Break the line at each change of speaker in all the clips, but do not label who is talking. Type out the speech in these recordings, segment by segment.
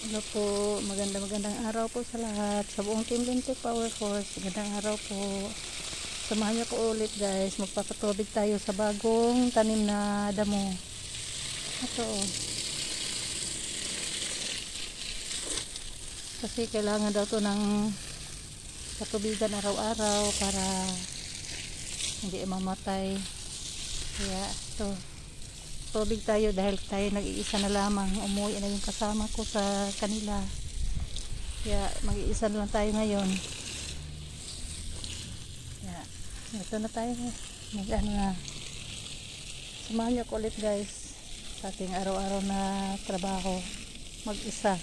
Hello po, magandang araw po sa lahat, sa buong Team Lintik Power Force. Magandang araw po. Samahan niyo po ulit guys, magpapatubig tayo sa bagong tanim na damo. Ito kasi kailangan daw to ng patubigan araw-araw para hindi mamatay. Kaya ito, tubig tayo dahil tayo nag-iisa na lamang. Umuwi na yung kasama ko sa kanila, kaya mag-iisa na lang tayo ngayon. Kaya ito na tayo, mag-ano na. Samahan niyo ko ulit guys sa ating araw-araw na trabaho, mag-isa.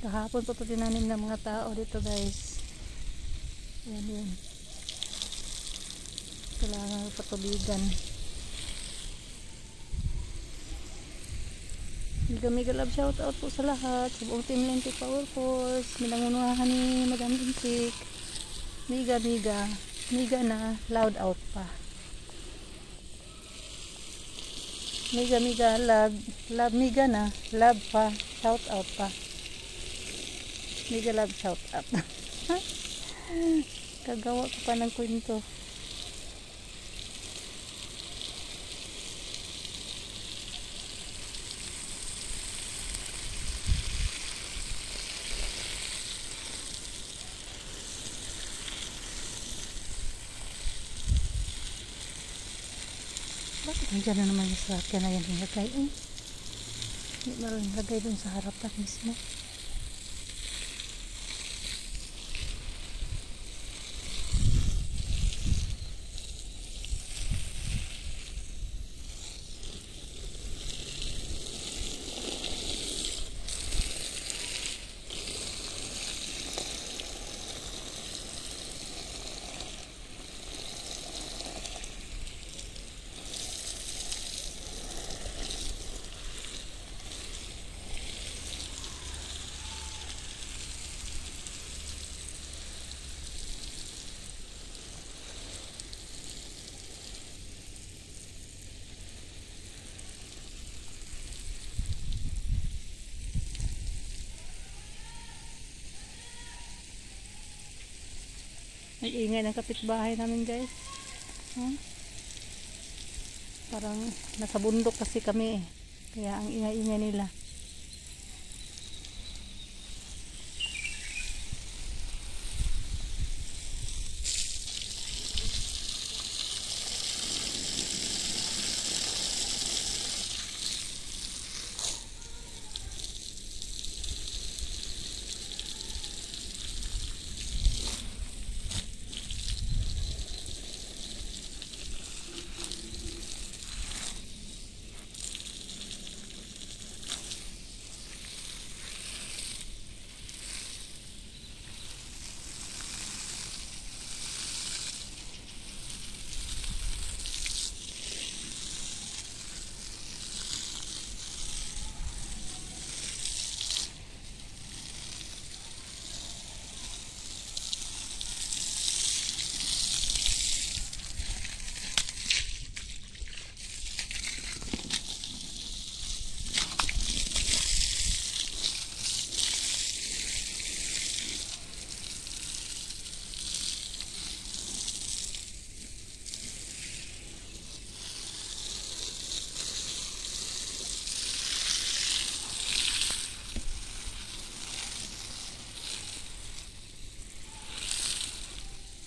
Kahapon po ito tinanim ng mga tao dito guys. Ayan yun. Kailangan patubigan. Mega love shout out po sa lahat, sa buong Team Lintik Power Force. Minangunuhan ni Madam Lintik. Mega na loud out pa. Mega love mega na love pa, shout out pa. Mega love shout out. Kagawa ko pa ng kwento. Bakit nandiyan na naman yung sasakyan na yan nilagay? Hindi maroon nilagay dun sa harapan mismo. Nag-iingay ng kapitbahay namin guys. Parang nasa bundok kasi kami, kaya ang ingay-ingay nila.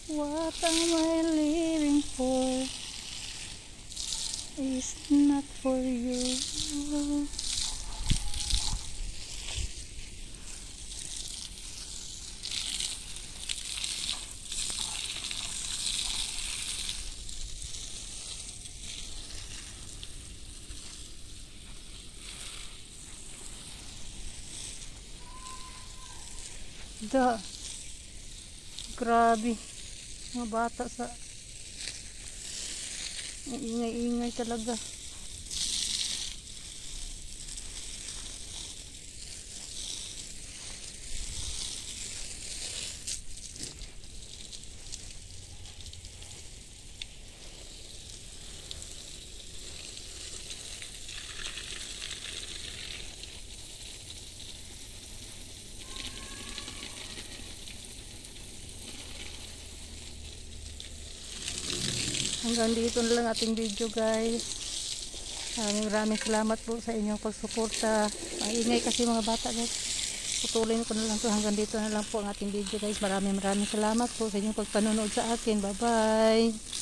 What am I living for? Is not for you. Da. Grabe. Mga bata sa ingay-ingay talaga. Hanggang dito na lang ating video guys. Maraming salamat po sa inyong pagsuporta. Ang ingay kasi mga bata guys. Putulin ko na lang to. Hanggang dito na lang po ang ating video guys. Maraming salamat po sa inyong pagpanonood sa akin. Bye bye.